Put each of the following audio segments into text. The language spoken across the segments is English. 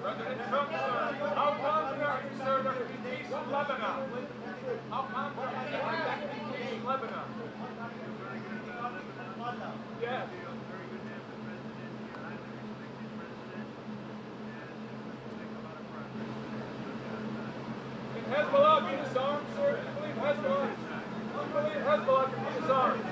President Trump, sir, how confident are you, sir, there will be peace in Lebanon? How confident are you there will be peace in Lebanon? Yes. Can Hezbollah be disarmed, sir? Do you believe Hezbollah can be disarmed?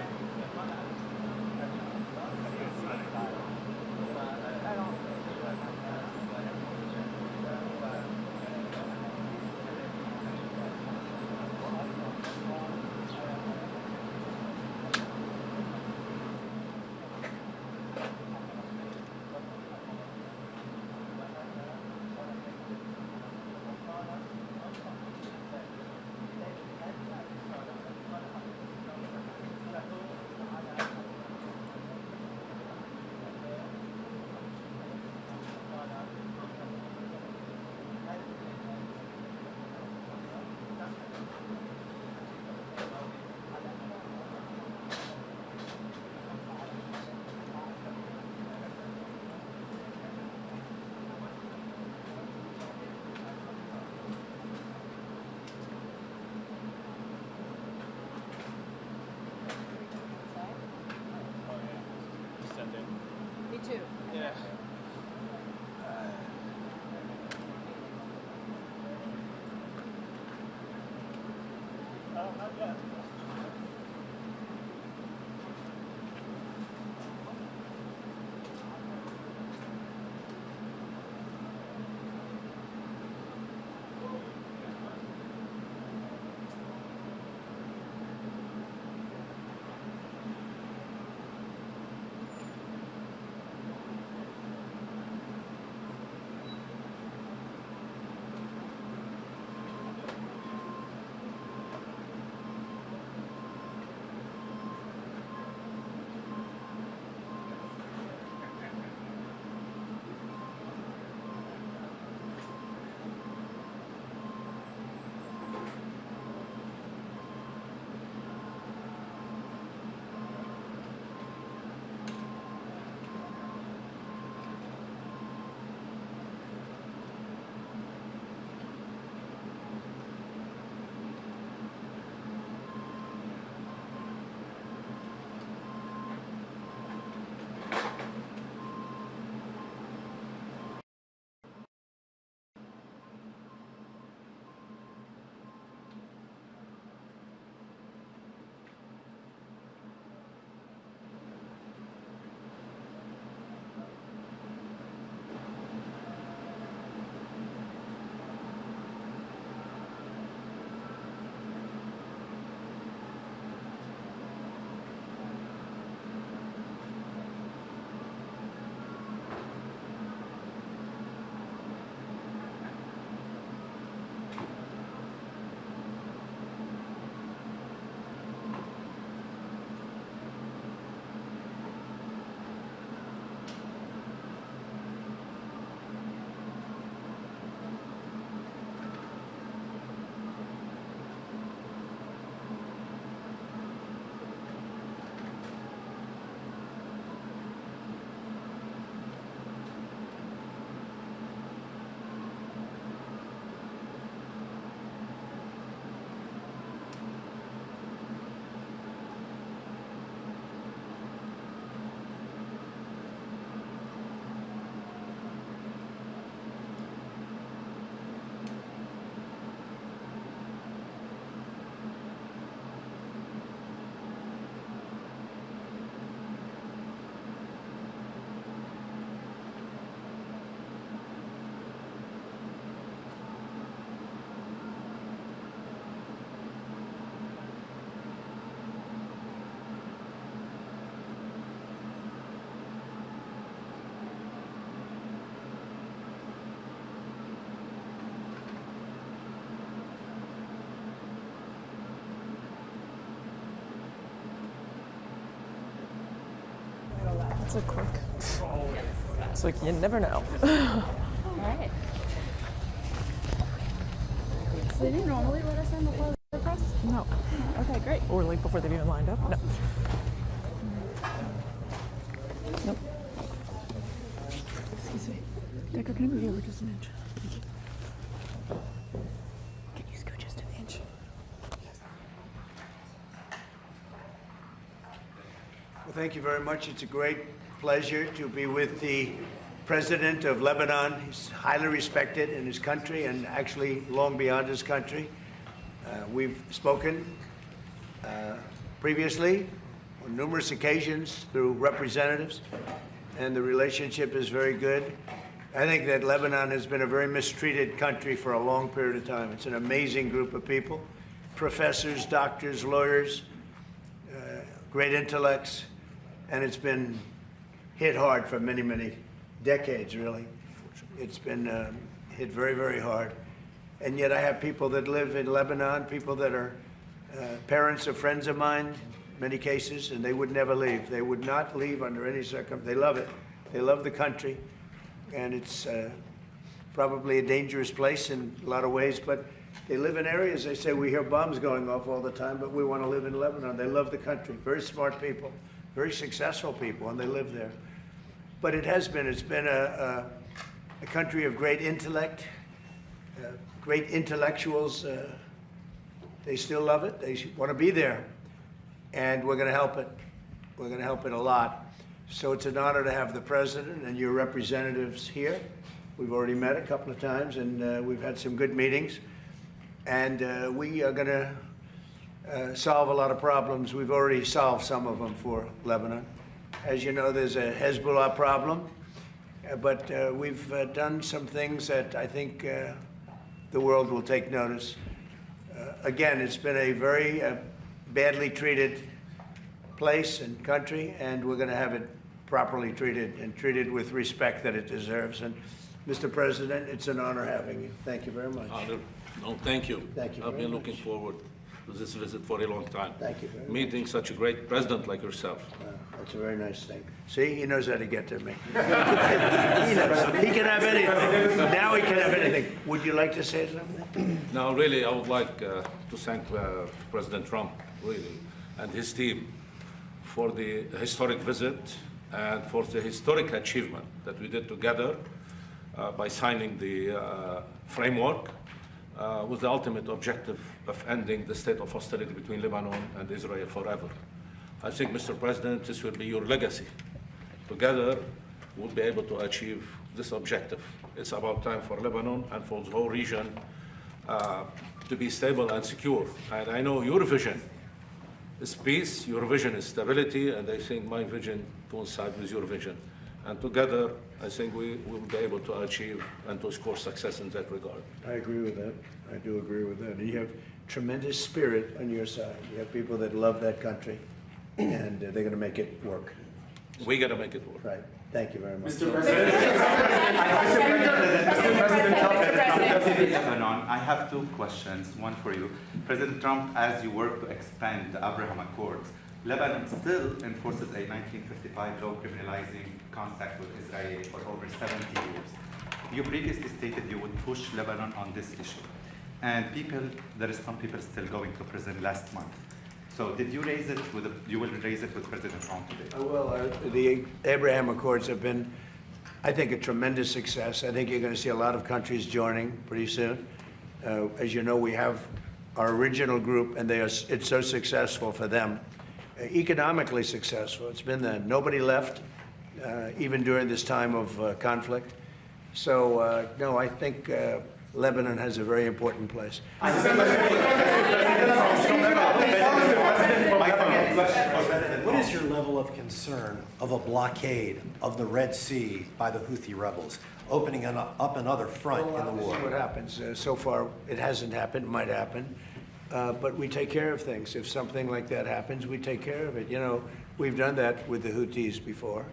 Me too. Yeah. Not yet. It's a quick. It's like you never know. Alright. So they didn't normally let us in before the press? No. Okay, great. Or like before they've even lined up. No. Nope. Excuse me. Decker, can I move you over just an inch? Thank you. Can you scoot just an inch? Well, thank you very much. It's a great pleasure to be with the President of Lebanon. He's highly respected in his country and actually long beyond his country. We've spoken previously on numerous occasions through representatives, and the relationship is very good. I think that Lebanon has been a very mistreated country for a long period of time. It's an amazing group of people, professors, doctors, lawyers, great intellects, and it's been hit hard for many, many decades, really. It's been hit very, very hard. And yet I have people that live in Lebanon, people that are parents of friends of mine, in many cases, and they would never leave. They would not leave under any circumstance. They love it. They love the country. And it's probably a dangerous place in a lot of ways, but they live in areas, they say, we hear bombs going off all the time, but we want to live in Lebanon. They love the country. Very smart people, very successful people, and they live there. But it's been a country of great intellect, great intellectuals. They still love it. They want to be there. And we're going to help it. We're going to help it a lot. So it's an honor to have the President and your representatives here. We've already met a couple of times, and we've had some good meetings. And we are going to solve a lot of problems. We've already solved some of them for Lebanon. As you know, there's a Hezbollah problem, but we've done some things that I think the world will take notice. Again, it's been a very badly treated place and country, and we're going to have it properly treated and treated with respect that it deserves. And Mr. President, it's an honor having you. Thank you very much. No, thank you. Thank you I've very been much. looking forward to this visit for a long time. Thank you very much. Meeting such a great president like yourself. That's a very nice thing. See, he knows how to get to me. He knows. He can have anything. Now he can have anything. Would you like to say something? Now, really, I would like to thank President Trump, really, and his team for the historic visit and for the historic achievement that we did together by signing the framework with the ultimate objective of ending the state of hostility between Lebanon and Israel forever. I think, Mr. President, this will be your legacy. Together, we'll be able to achieve this objective. It's about time for Lebanon and for the whole region to be stable and secure. And I know your vision is peace, your vision is stability, and I think my vision coincides with your vision. And together, I think we will be able to achieve and to score success in that regard. I agree with that. I do agree with that. And you have tremendous spirit on your side. You have people that love that country, and they're going to make it work. We got to make it work. Right. Thank you very much. Mr. President, President Lebanon, I have two questions, one for you. President Trump, as you work to expand the Abraham Accords, Lebanon still enforces a 1955 law criminalizing contact with Israel for over 70 years. You previously stated you would push Lebanon on this issue. And there is some people still going to prison last month. So did you raise it you will raise it with President Trump today? Well, the Abraham Accords have been, I think, a tremendous success. I think you're going to see a lot of countries joining pretty soon. As you know, we have our original group, and it's so successful for them. Economically successful. It's been there. Nobody left, even during this time of conflict. So, no, I think Lebanon has a very important place. What is your level of concern of a blockade of the Red Sea by the Houthi rebels, opening up another front in the war? This is what happens. So far, it hasn't happened. It might happen. But we take care of things. If something like that happens, we take care of it. You know, we've done that with the Houthis before,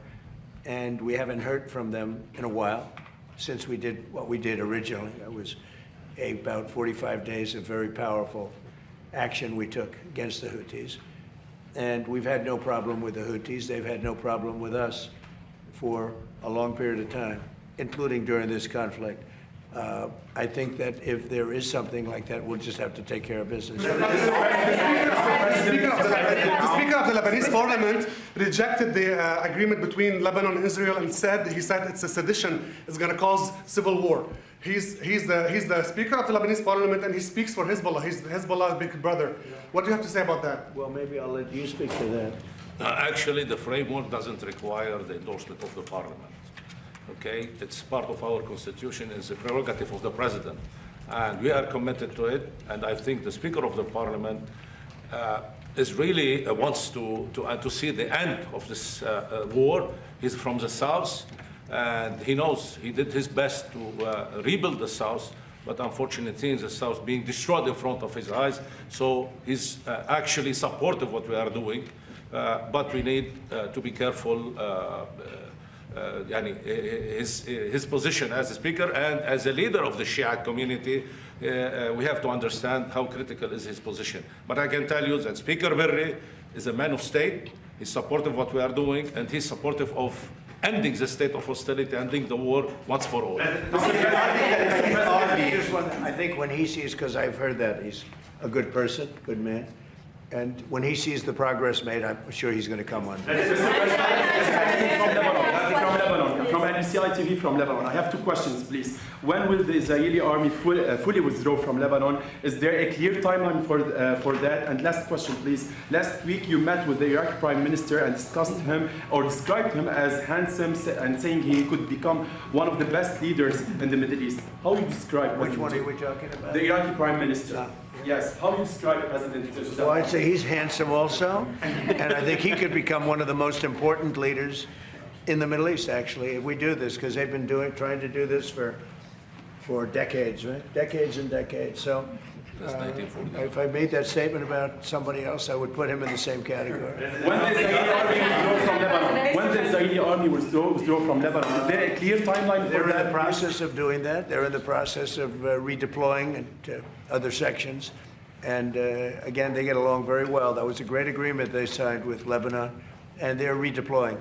and we haven't heard from them in a while since we did what we did originally. It was about 45 days of very powerful action we took against the Houthis. And we've had no problem with the Houthis. They've had no problem with us for a long period of time, including during this conflict. I think that if there is something like that, we'll just have to take care of business. The Speaker of the Lebanese parliament rejected the agreement between Lebanon and Israel and he said it's a sedition, it's going to cause civil war. He's the speaker of the Lebanese parliament and he speaks for Hezbollah. He's Hezbollah's big brother. What do you have to say about that? Well, maybe I'll let you speak to that. Actually, the framework doesn't require the endorsement of the parliament. Okay, it's part of our constitution. It's a prerogative of the president, and we are committed to it. And I think the speaker of the parliament is really wants to see the end of this war. He's from the south, and he knows he did his best to rebuild the south. But unfortunately, the south being destroyed in front of his eyes. So he's actually supportive of what we are doing. But we need to be careful. His position as a speaker and as a leader of the Shia community, we have to understand how critical is his position. But I can tell you that Speaker Berri is a man of state. He's supportive of what we are doing, and he's supportive of ending the state of hostility, ending the war once for all. I think when he sees, because I've heard that he's a good person, good man, and when he sees the progress made, I'm sure he's going to come on. From NCI TV from Lebanon. I have two questions, please. When will the Israeli army fully withdraw from Lebanon? Is there a clear timeline for that? And last question, please. Last week you met with the Iraqi Prime Minister and discussed him or described him as handsome and saying he could become one of the best leaders in the Middle East. How do you describe Which one are we talking about? the Iraqi Prime Minister? Yes. How do you describe President Joseph Aoun? Well, I'd say he's handsome also, and I think he could become one of the most important leaders in the Middle East, actually, if we do this, because they've been trying to do this for decades, right? Decades and decades. So if I made that statement about somebody else, I would put him in the same category. When the Israeli army withdraw from Lebanon, is there a clear timeline for They're that? in the process of doing that. They're in the process of redeploying to other sections. And again, they get along very well. That was a great agreement they signed with Lebanon, and they're redeploying.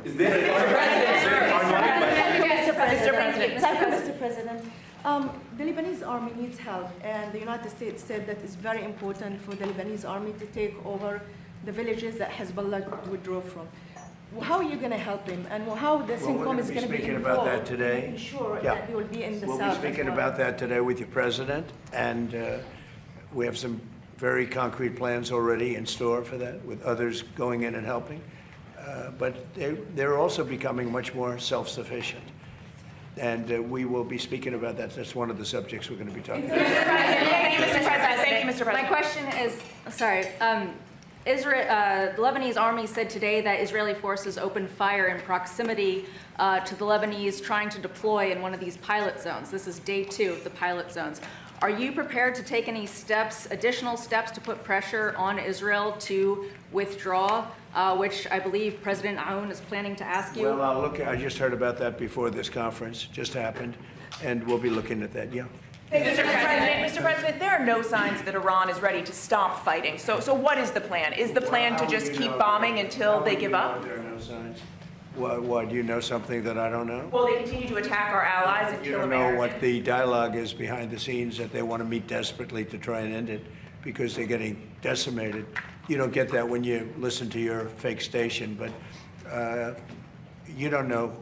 Mr. President, the Lebanese army needs help, and the United States said that it's very important for the Lebanese army to take over the villages that Hezbollah withdrew from. How are you going to help him, and how the CENTCOM is going to be speaking about that involved today. making sure that they will be in the We'll south be speaking as well? about that today with your president, and we have some very concrete plans already in store for that, with others going in and helping. But they're also becoming much more self-sufficient. And we will be speaking about that. That's one of the subjects we're going to be talking about. Thank you, Mr. President. Thank you, Mr. President. My question is, the Lebanese army said today that Israeli forces opened fire in proximity to the Lebanese trying to deploy in one of these pilot zones. This is day 2 of the pilot zones. Are you prepared to take any steps, additional steps, to put pressure on Israel to withdraw, which I believe President Aoun is planning to ask you? Well, I just heard about that before this conference just happened, and we'll be looking at that, yeah. Mr. President, there are no signs that Iran is ready to stop fighting. So what is the plan? Is the plan to just keep bombing until they give up? There are no signs. Why, do you know something that I don't know? Well, they continue to attack our allies and kill You don't know Americans. what the dialogue is behind the scenes, that they want to meet desperately to try and end it because they're getting decimated. You don't get that when you listen to your fake station, but you don't know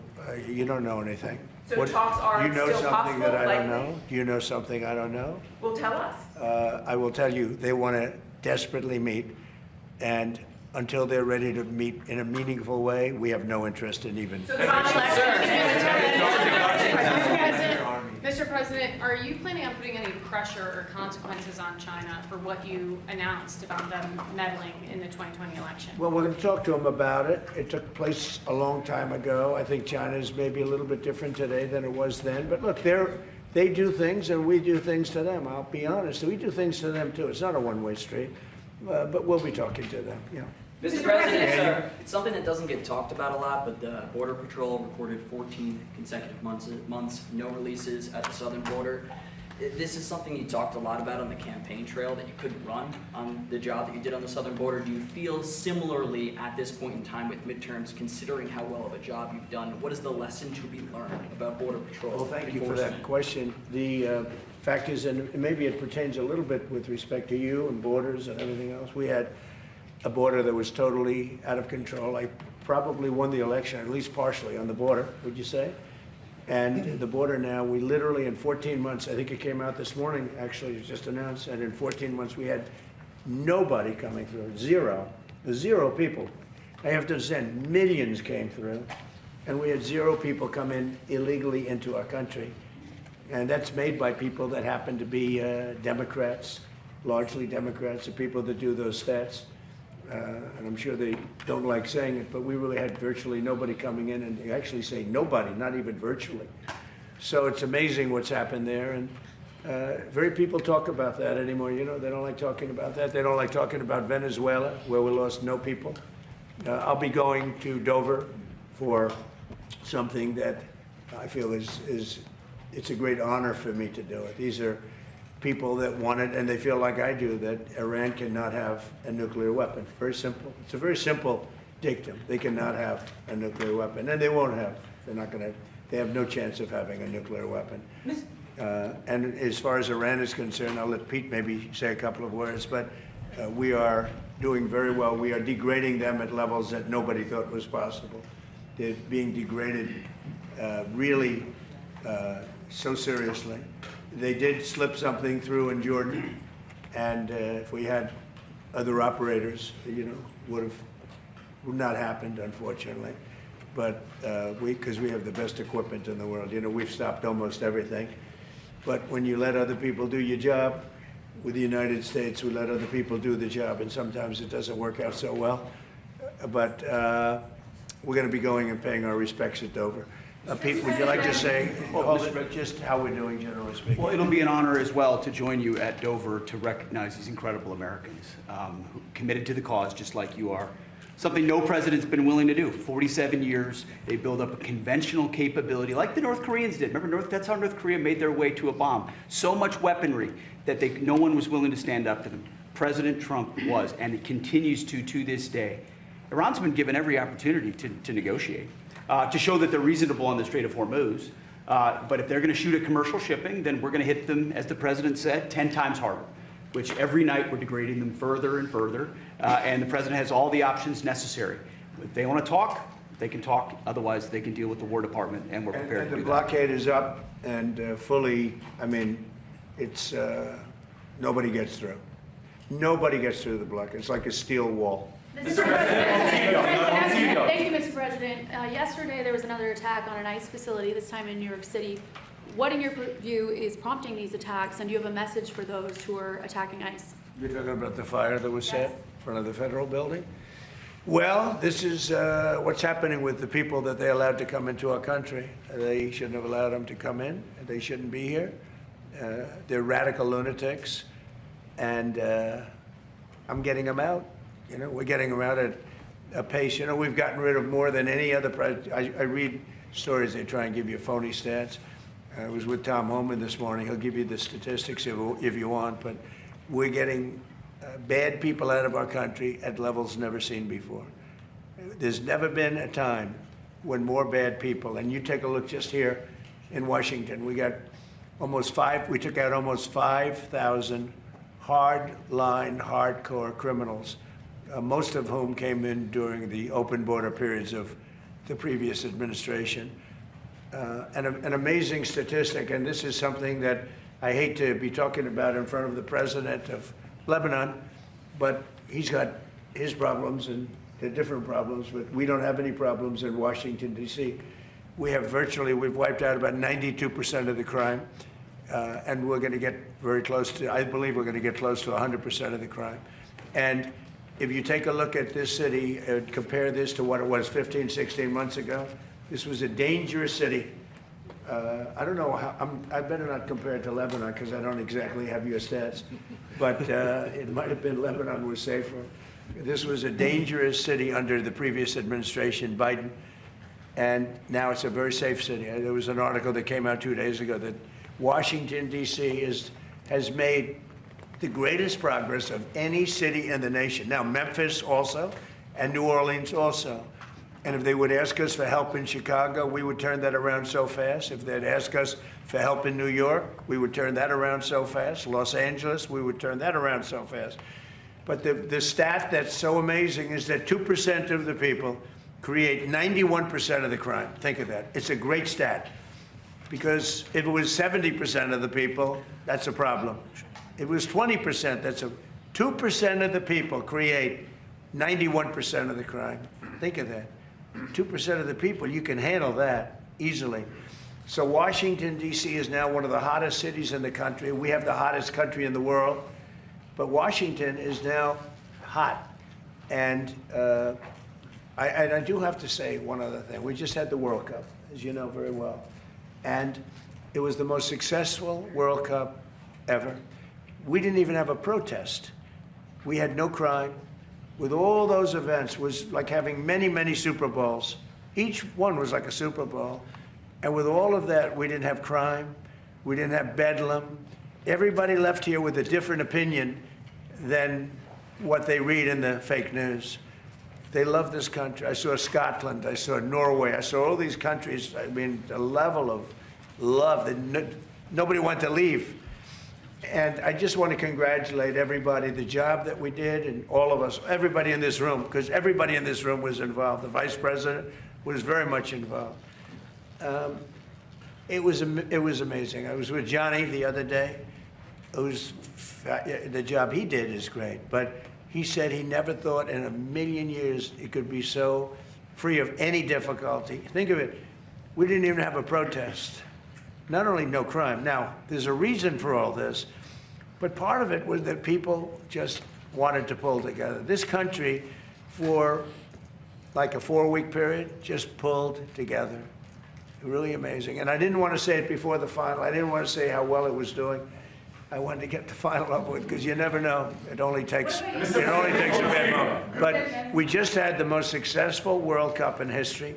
anything. So talks are you know still something possible, that I don't likely? know? Do you know something I don't know? Well, tell us. I will tell you, they want to desperately meet, and until they're ready to meet in a meaningful way, we have no interest in even. Mr. President, are you planning on putting any pressure or consequences on China for what you announced about them meddling in the 2020 election? Well, we're going to talk to them about it. It took place a long time ago. I think China is maybe a little bit different today than it was then. But look, they do things and we do things to them. I'll be honest. We do things to them too. It's not a one-way street. But we'll be talking to them. Yeah. Mr. President, it's something that doesn't get talked about a lot, but the Border Patrol recorded 14 consecutive months, no releases at the southern border. This is something you talked a lot about on the campaign trail, that you couldn't run on the job that you did on the southern border. Do you feel similarly at this point in time with midterms, considering how well of a job you've done? What is the lesson to be learned about Border Patrol? Well, thank you for that question. The fact is, and maybe it pertains a little bit with respect to you and borders and everything else, we had a border that was totally out of control. I probably won the election, at least partially, on the border, would you say? And the border now, we literally in 14 months, I think it came out this morning, actually, it was just announced, and in 14 months we had nobody coming through, zero people. I have to understand, millions came through, and we had 0 people come in illegally into our country. And that's made by people that happen to be Democrats, largely Democrats, the people that do those stats. And I'm sure they don't like saying it, but we really had virtually nobody coming in, and they actually say nobody, not even virtually. So it's amazing what's happened there, and very people talk about that anymore. You know, they don't like talking about that. They don't like talking about Venezuela, where we lost no people. I'll be going to Dover for something that I feel it's a great honor for me to do it. These are people that want it, and they feel like I do, that Iran cannot have a nuclear weapon. Very simple. It's a very simple dictum. They cannot have a nuclear weapon, and they won't have. They're not going to. They have no chance of having a nuclear weapon. And as far as Iran is concerned, I'll let Pete maybe say a couple of words, but we are doing very well. We are degrading them at levels that nobody thought was possible. They're being degraded really so seriously. They did slip something through in Jordan, and if we had other operators, you know, would not happened, unfortunately. But because we have the best equipment in the world, you know, we've stopped almost everything. But when you let other people do your job, with the United States, we let other people do the job, and sometimes it doesn't work out so well. But we're going to be going and paying our respects at Dover. Pete, would you like to say just how we're doing, generally speaking? Well, it'll be an honor as well to join you at Dover to recognize these incredible Americans who committed to the cause just like you are. Something no president's been willing to do. 47 years, they build up a conventional capability like the North Koreans did. Remember, that's how North Korea made their way to a bomb. So much weaponry that no one was willing to stand up to them. President Trump was, and it continues to this day. Iran's been given every opportunity to negotiate. To show that they're reasonable on the Strait of Hormuz. But if they're going to shoot at commercial shipping, then we're going to hit them, as the president said, 10 times harder, which every night we're degrading them further and further. And the president has all the options necessary. If they want to talk, they can talk. Otherwise, they can deal with the War Department, and we're prepared to do that. The blockade is up and fully, I mean, it's, nobody gets through. Nobody gets through the blockade. It's like a steel wall. Mr. President, thank you, Mr. President. Yesterday, there was another attack on an ICE facility, this time in New York City. What, in your view, is prompting these attacks, and do you have a message for those who are attacking ICE? You're talking about the fire that was set in front of the federal building? Well, this is what's happening with the people that they allowed to come into our country. They shouldn't have allowed them to come in. They shouldn't be here. They're radical lunatics, and I'm getting them out. You know, we're getting them out at a pace. You know, we've gotten rid of more than any other president. I read stories, they try and give you phony stats. I was with Tom Homan this morning. He'll give you the statistics if you want, but we're getting bad people out of our country at levels never seen before. There's never been a time when more bad people, and you take a look just here in Washington, we took out almost 5,000 hard-line, hardcore criminals, most of whom came in during the open border periods of the previous administration. An amazing statistic, and this is something that I hate to be talking about in front of the president of Lebanon, but he's got his problems and they're different problems, but we don't have any problems in Washington, D.C. We've wiped out about 92% of the crime, and we're going to get very close to, I believe we're going to get close to 100% of the crime. And if you take a look at this city and compare this to what it was 15, 16 months ago, this was a dangerous city. I don't know how, I better not compare it to Lebanon because I don't exactly have your stats, but it might have been Lebanon was safer. This was a dangerous city under the previous administration, Biden, and now it's a very safe city. There was an article that came out 2 days ago that Washington, D.C. has made the greatest progress of any city in the nation. Now, Memphis also, and New Orleans also. And if they would ask us for help in Chicago, we would turn that around so fast. If they'd ask us for help in New York, we would turn that around so fast. Los Angeles, we would turn that around so fast. But the stat that's so amazing is that 2% of the people create 91% of the crime. Think of that. It's a great stat. Because if it was 70% of the people, that's a problem. If it was 20%, that's a 2% of the people create 91% of the crime. Think of that. 2% of the people, you can handle that easily. So Washington, D.C. is now one of the hottest cities in the country. We have the hottest country in the world. But Washington is now hot. And I do have to say one other thing. We just had the World Cup, as you know very well. And it was the most successful World Cup ever. We didn't even have a protest. We had no crime. With all those events, it was like having many, many Super Bowls. Each one was like a Super Bowl. And with all of that, we didn't have crime. We didn't have bedlam. Everybody left here with a different opinion than what they read in the fake news. They love this country. I saw Scotland. I saw Norway. I saw all these countries. I mean, the level of love that nobody wanted to leave. And I just want to congratulate everybody, the job that we did, and all of us, everybody in this room, because everybody in this room was involved. The vice president was very much involved. It was amazing. I was with Johnny the other day. The job he did is great, but he said he never thought in a million years it could be so free of any difficulty. Think of it. We didn't even have a protest. Not only no crime. Now, there's a reason for all this, but part of it was that people just wanted to pull together. This country, for like a 4-week period, just pulled together. Really amazing. And I didn't want to say it before the final. I didn't want to say how well it was doing. I wanted to get the final up with, because you never know. It only takes a bad moment. But we just had the most successful World Cup in history.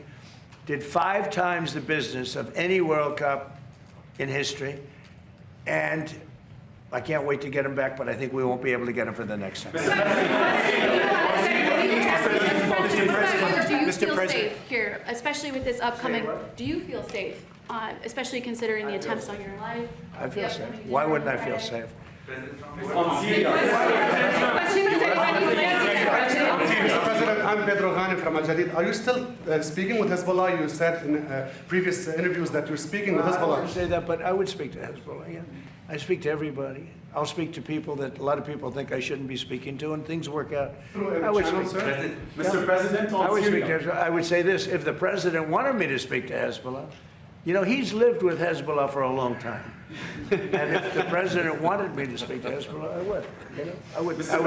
Did 5 times the business of any World Cup in history. And I can't wait to get him back, but I think we won't be able to get him for the next time. Do you feel safe here, especially with this upcoming? Do you feel safe, especially considering the attempts on your life? I feel safe. Why wouldn't I feel safe? Mr. President, I'm Pedro Ghani from Al Jadid. Are you still speaking with Hezbollah? You said in previous interviews that you're speaking with Hezbollah. I wouldn't say that, but I would speak to Hezbollah. Yeah. I speak to everybody. I'll speak to people that a lot of people think I shouldn't be speaking to, and things work out. I would speak to Mr. President, I would say this: if the president wanted me to speak to Hezbollah, you know, he's lived with Hezbollah for a long time. And if the president wanted me to speak to Hezbollah, I would. You know, I would. Mr.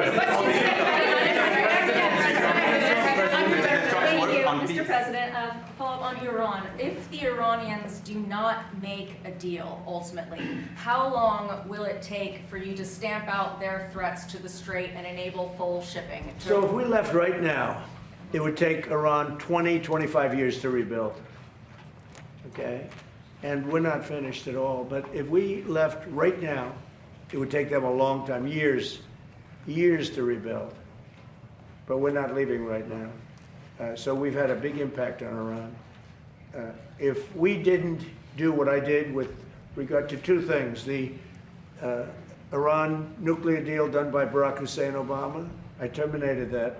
President, follow up on Iran. If the Iranians do not make a deal, ultimately, how long will it take for you to stamp out their threats to the Strait and enable full shipping? So if we left right now, it would take Iran 20, 25 years to rebuild. Okay? And we're not finished at all. But if we left right now, it would take them a long time, years to rebuild. But we're not leaving right now. So we've had a big impact on Iran. If we didn't do what I did with regard to 2 things, the Iran nuclear deal done by Barack Hussein Obama, I terminated that.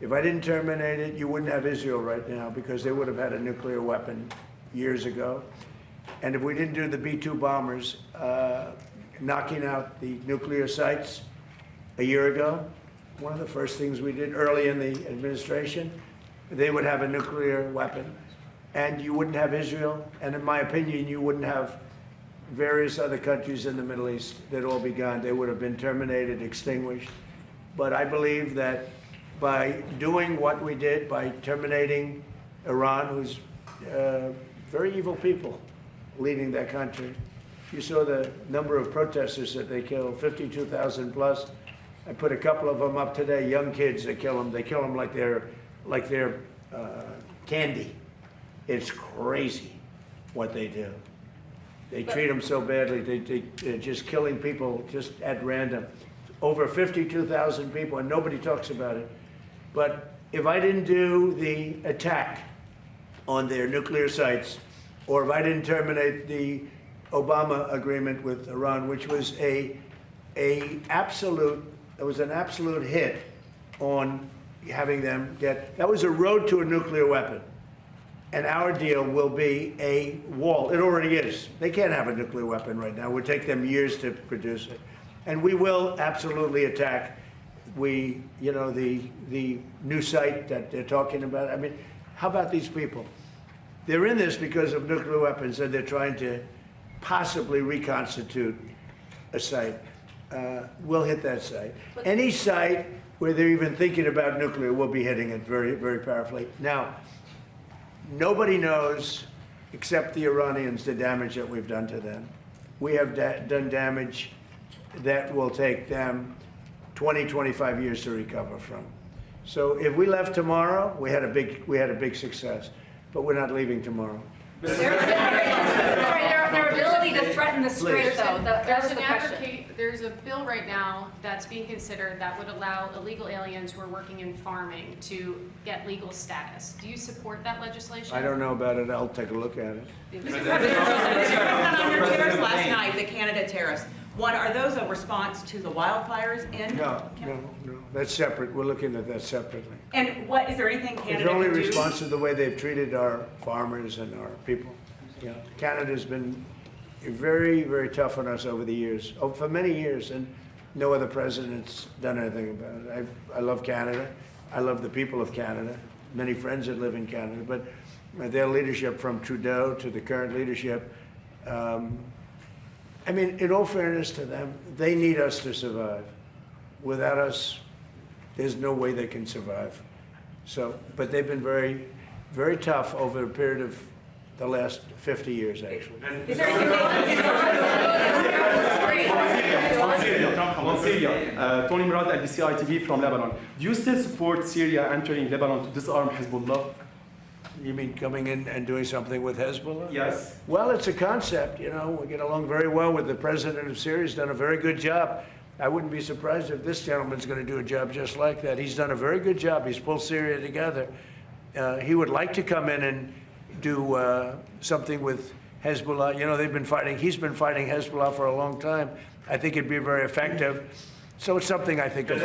If I didn't terminate it, you wouldn't have Israel right now, because they would have had a nuclear weapon years ago. And if we didn't do the B-2 bombers, knocking out the nuclear sites a year ago, one of the first things we did early in the administration, they would have a nuclear weapon, and you wouldn't have Israel, and in my opinion, you wouldn't have various other countries in the Middle East. They'd all be gone. They would have been terminated, extinguished. But I believe that by doing what we did, by terminating Iran, who's very evil people leading that country. You saw the number of protesters that they killed, 52,000 plus. I put a couple of them up today, young kids, they kill them. They kill them like they're candy. It's crazy what they do. They treat them so badly. They're just killing people just at random. Over 52,000 people, and nobody talks about it. But if I didn't do the attack on their nuclear sites, or if I didn't terminate the Obama agreement with Iran, which was a absolute it was an absolute hit on having them get, that was a road to a nuclear weapon. And our deal will be a wall. It already is. They can't have a nuclear weapon right now. It would take them years to produce it. And we will absolutely attack the new site that they're talking about. I mean, how about these people? They're in this because of nuclear weapons, and they're trying to possibly reconstitute a site. We'll hit that site. Any site where they're even thinking about nuclear, we'll be hitting it very, very powerfully. Now, nobody knows, except the Iranians, the damage that we've done to them. We have done damage that will take them 20, 25 years to recover from. So if we left tomorrow, we had a big success, but we're not leaving tomorrow. Their ability to threaten the Strait, though, that's the question. There's a bill right now that's being considered that would allow illegal aliens who are working in farming to get legal status. Do you support that legislation? I don't know about it. I'll take a look at it. Mr. President, on your tariffs last night, the Canada tariffs. One, are those a response to the wildfires in Canada? No. That's separate. We're looking at that separately. And what, is there anything Canada It's only can do? response to the way they've treated our farmers and our people. Yeah. Canada's been very, very tough on us over the years, for many years, and no other president's done anything about it. I love Canada. I love the people of Canada. Many friends that live in Canada, but their leadership, from Trudeau to the current leadership, I mean, in all fairness to them, they need us to survive. Without us, there's no way they can survive. So, but they've been very, very tough over a period of the last 50 years, actually. Tony Murad, LBCI TV from Lebanon. Do you still support Syria entering Lebanon to disarm Hezbollah? You mean coming in and doing something with Hezbollah? Yes. Well, it's a concept, we get along very well with the president of Syria. He's done a very good job. I wouldn't be surprised if this gentleman's going to do a job just like that. He's done a very good job. He's pulled Syria together. He would like to come in and do something with Hezbollah. They've been fighting. He's been fighting Hezbollah for a long time. I think it'd be very effective. So it's something I think about.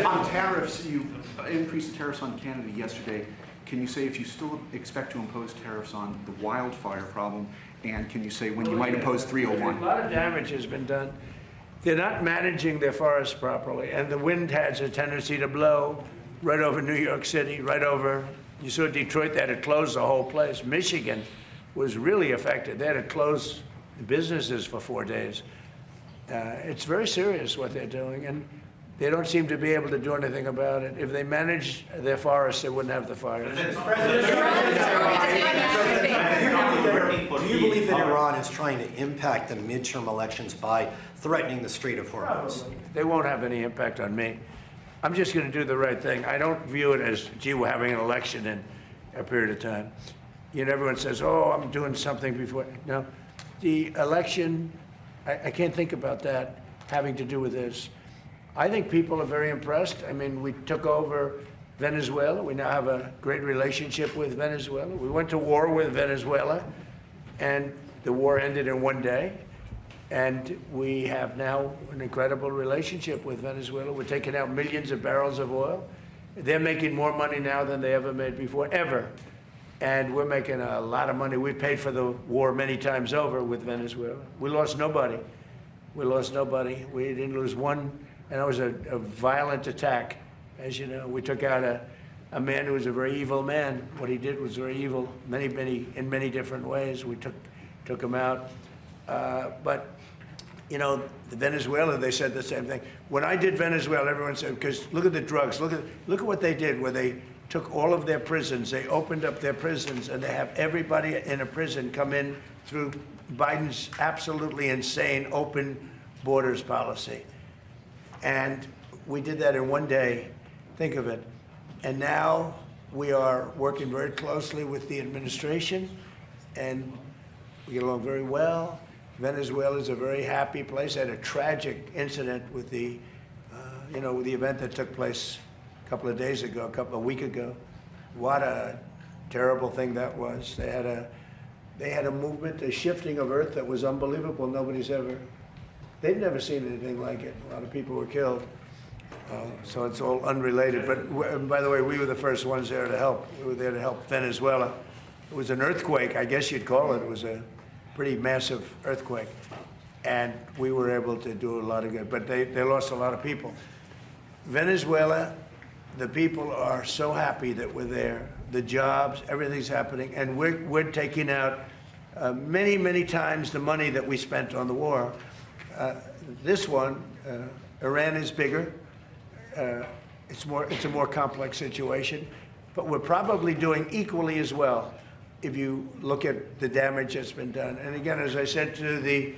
On tariffs, you increased the tariffs on Canada yesterday. Can you say if you still expect to impose tariffs on the wildfire problem? And can you say when you might impose 301? A lot of damage has been done. They're not managing their forests properly, and the wind has a tendency to blow right over New York City, right over, you saw Detroit, they had to close the whole place. Michigan was really affected. They had to close businesses for 4 days. It's very serious what they're doing, and they don't seem to be able to do anything about it. If they managed their forests, they wouldn't have the fires. Do you believe that Iran is trying to impact the midterm elections by threatening the Strait of Hormuz? They won't have any impact on me. I'm just going to do the right thing. I don't view it as, gee, we're having an election in a period of time. Everyone says, oh, I'm doing something before. No, the election, I can't think about that having to do with this. I think people are very impressed. I mean, we took over Venezuela. We now have a great relationship with Venezuela. We went to war with Venezuela, and the war ended in 1 day. And we have now an incredible relationship with Venezuela. We're taking out millions of barrels of oil. They're making more money now than they ever made before, ever. And we're making a lot of money. We've paid for the war many times over with Venezuela. We lost nobody. We lost nobody. We didn't lose one. And it was a violent attack. As you know, we took out a man who was a very evil man. What he did was very evil, in many different ways. We took him out. But the Venezuela, they said the same thing. When I did Venezuela, everyone said, because look at the drugs, look at what they did, where they took all of their prisons, they opened up their prisons, and they have everybody in a prison come in through Biden's absolutely insane open borders policy. And we did that in 1 day. Think of it. And now we are working very closely with the administration, and we get along very well. Venezuela is a very happy place. I had a tragic incident with the, with the event that took place a week ago. What a terrible thing that was. They had a movement, a shifting of earth that was unbelievable. Nobody's ever they've never seen anything like it. A lot of people were killed. So it's all unrelated. But by the way, we were the first ones there to help. We were there to help Venezuela. It was an earthquake, I guess you'd call it. It was a pretty massive earthquake. And we were able to do a lot of good. But they lost a lot of people. Venezuela, the people are so happy that we're there. The jobs, everything's happening. And we're taking out many, many times the money that we spent on the war. This one, Iran is bigger. It's a more complex situation, but we're probably doing equally as well if you look at the damage that's been done. And again, as I said to the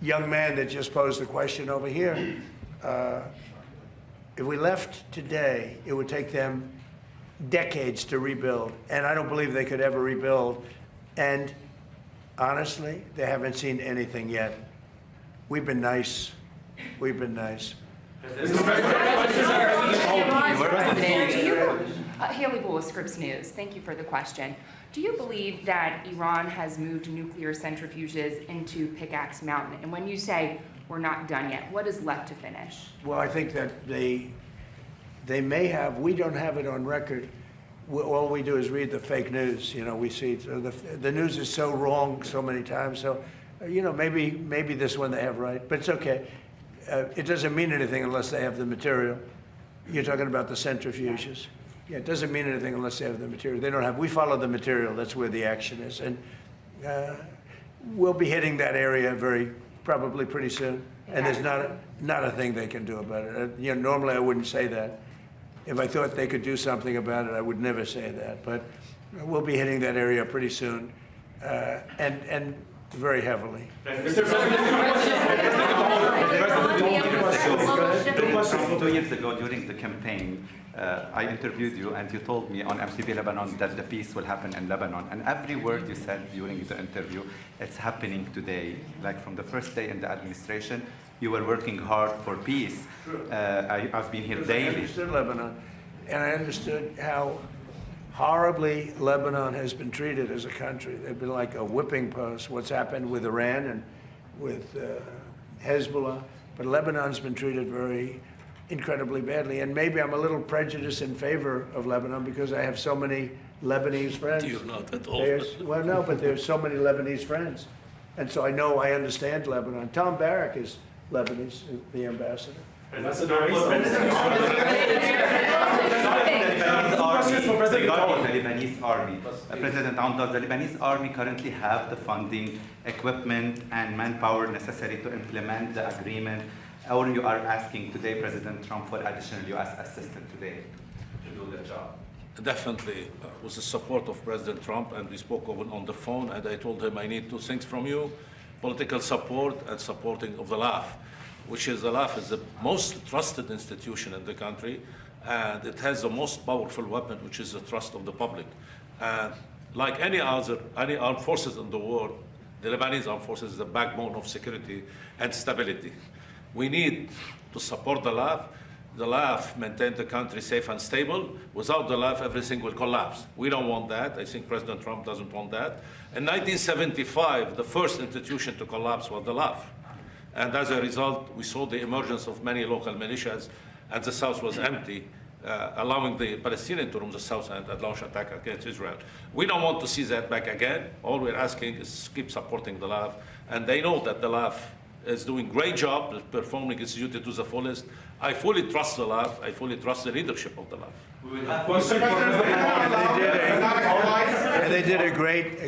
young man that just posed the question over here, if we left today, it would take them decades to rebuild, and I don't believe they could ever rebuild. And honestly, they haven't seen anything yet. We've been nice. We've been nice. Haley Bull with Scripps News. Thank you for the question. Do you believe that Iran has moved nuclear centrifuges into Pickaxe Mountain? And when you say we're not done yet, what is left to finish? Well, I think that they may have. We don't have it on record. All we do is read the fake news. You know, we see the news is so wrong so many times. So, you know, maybe this one they have right, but it's okay. It doesn't mean anything unless they have the material. You're talking about the centrifuges. Yeah, it doesn't mean anything unless they have the material. They don't have. We follow the material. That's where the action is, and we'll be hitting that area probably pretty soon. And there's not a thing they can do about it. You know, normally I wouldn't say that. If I thought they could do something about it, I would never say that. But we'll be hitting that area pretty soon, and very heavily. Mr. President, 2 years ago during the campaign, I interviewed you and you told me on MTV Lebanon that the peace will happen in Lebanon. And every word you said during the interview, it's happening today. Like from the first day in the administration, you were working hard for peace. I've been here daily. I understood Lebanon, and I understood how horribly Lebanon has been treated as a country. They've been like a whipping post. What's happened with Iran and with Hezbollah, but Lebanon's been treated incredibly badly. And maybe I'm a little prejudiced in favor of Lebanon because I have so many Lebanese friends. You're not at all. Well, no, but there's so many Lebanese friends. And so I understand Lebanon. Tom Barrack is Lebanese, the ambassador. Regarding the Lebanese army, President Aoun, does the Lebanese army currently have the funding, equipment, and manpower necessary to implement the agreement? Or you are asking today President Trump for additional U.S. assistance today to do the job? Definitely, with the support of President Trump, and we spoke on the phone, and I told him I need 2 things from you: political support and supporting of the LAF, which is the LAF is the most trusted institution in the country, and it has the most powerful weapon, which is the trust of the public. And like any armed forces in the world, the Lebanese armed forces is the backbone of security and stability. We need to support the LAF. The LAF maintain the country safe and stable. Without the LAF, everything will collapse. We don't want that. I think President Trump doesn't want that. In 1975, the first institution to collapse was the LAF. And as a result, we saw the emergence of many local militias, and the South was empty, allowing the Palestinians to roam the South and launch attack against Israel. We don't want to see that back again. All we're asking is keep supporting the LAF. And they know that the LAF is doing a great job, performing its duty to the fullest. I fully trust the LAF. I fully trust the leadership of the LAF. And they did a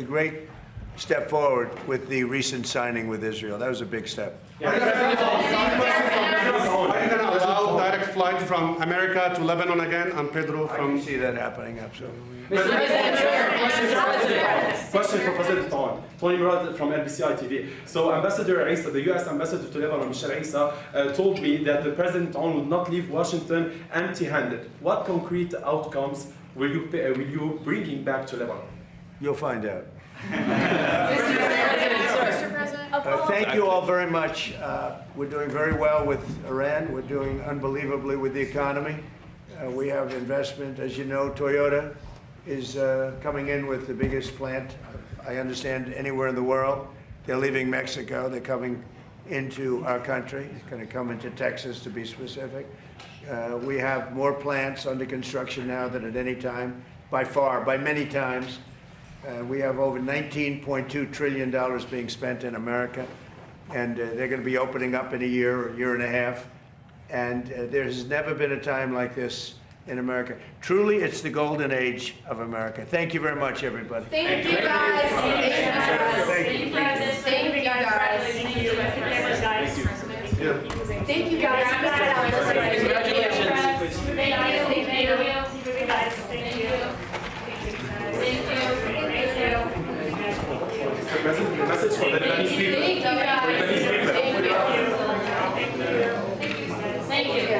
great step forward with the recent signing with Israel. That was a big step. Are you going to allow direct flight from America to Lebanon again? And Pedro from... I can see that happening, absolutely. Question for President Aoun. Tony Murad from LBCI TV. So Ambassador Isa, the U.S. Ambassador to Lebanon, Michelle Isa, told me that the President Aoun will not leave Washington empty-handed. What concrete outcomes will you bring back to Lebanon? You'll find out. Mr. President? Thank you all very much. We're doing very well with Iran. We're doing unbelievably with the economy. We have investment. As you know, Toyota is coming in with the biggest plant, I understand, anywhere in the world. They're leaving Mexico. They're coming into our country. It's going to come into Texas, to be specific. We have more plants under construction now than at any time, by far, by many times. We have over $19.2 trillion being spent in America, and they're going to be opening up in a year and a half. And there has never been a time like this in America. Truly, it's the golden age of America. Thank you very much, everybody. Thank you, guys. Thank you, guys. Thank you, guys. Thank you, guys. Thank you, guys. Thank you, guys. Congratulations. Thank you. Mr. President, the message for the Lebanese people. Thank you, guys. Thank you.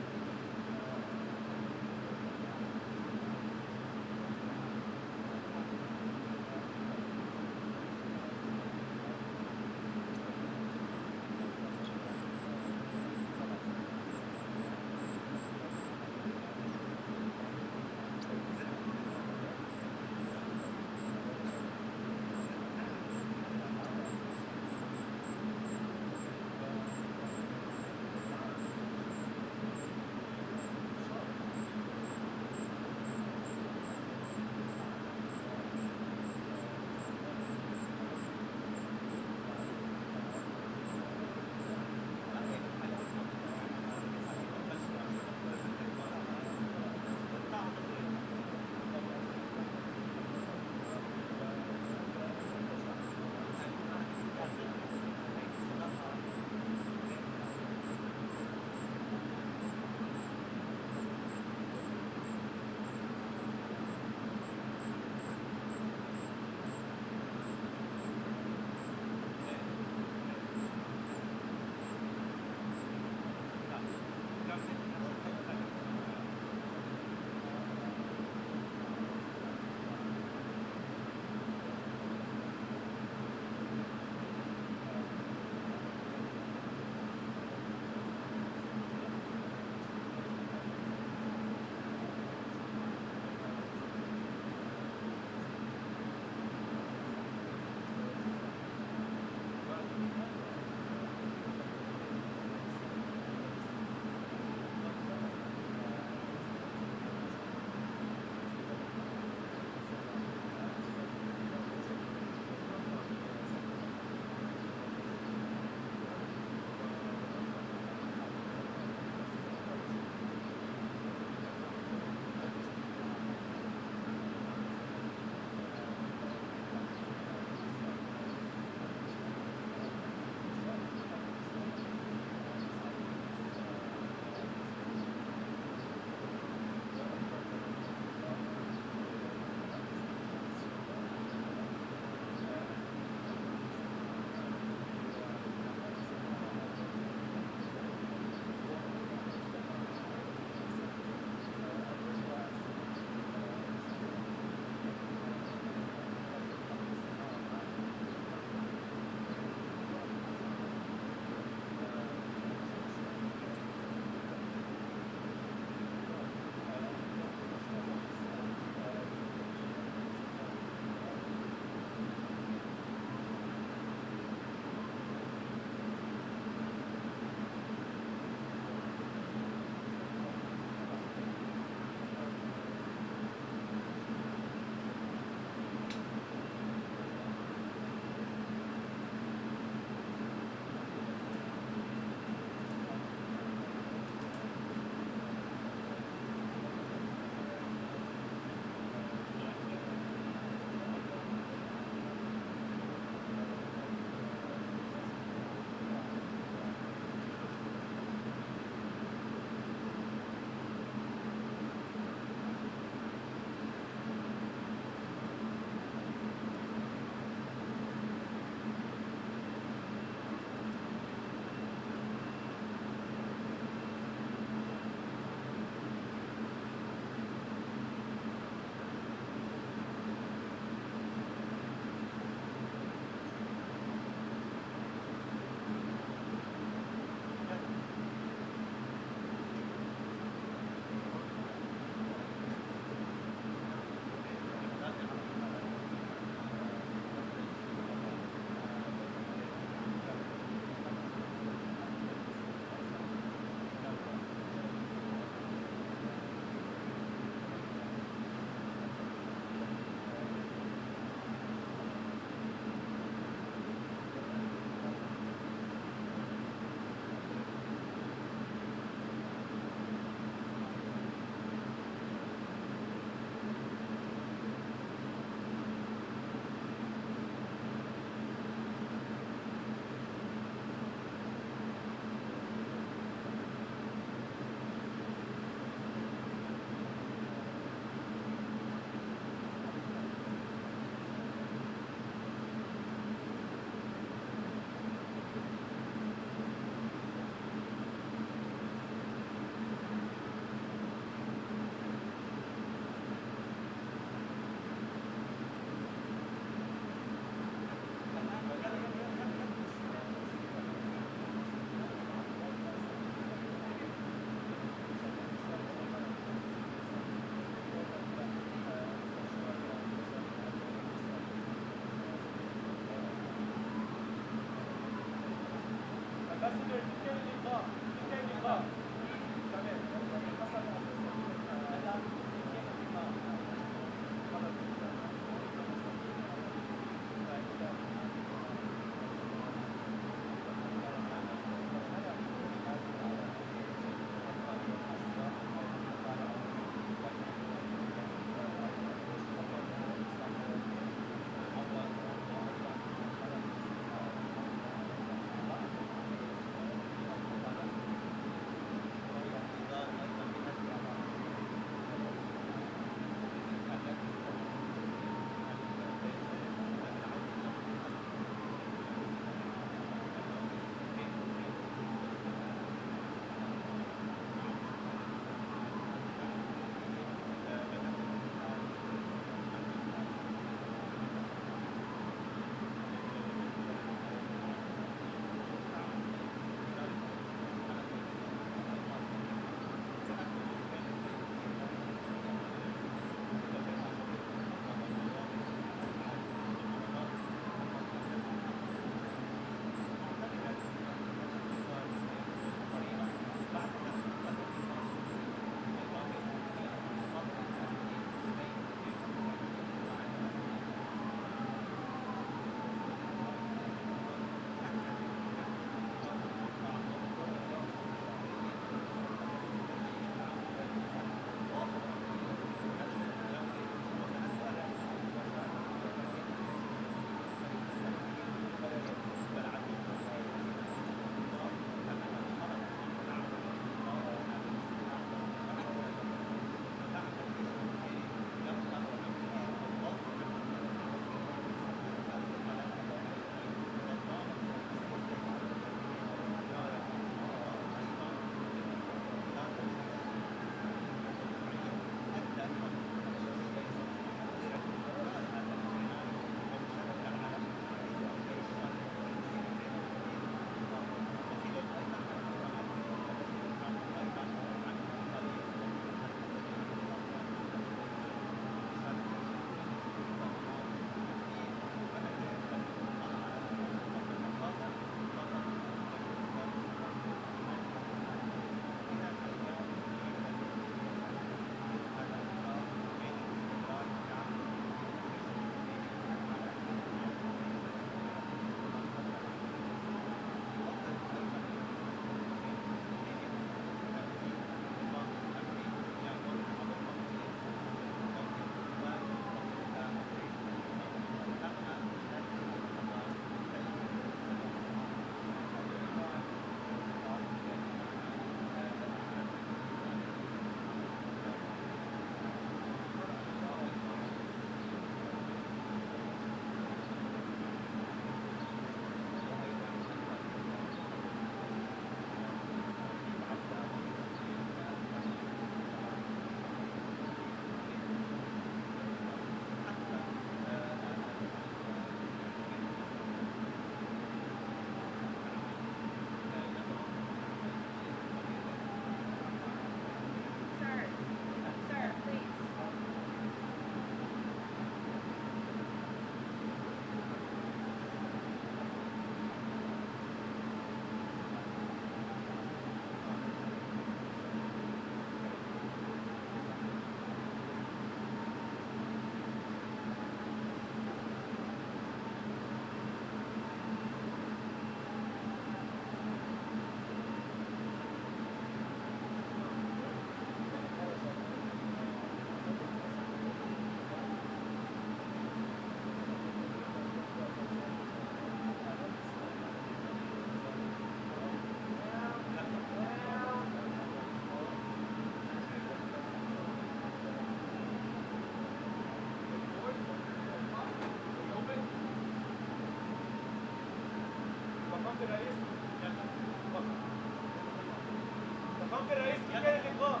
فخامة الرئيس كيف كان اللقاء؟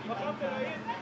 فخامة الرئيس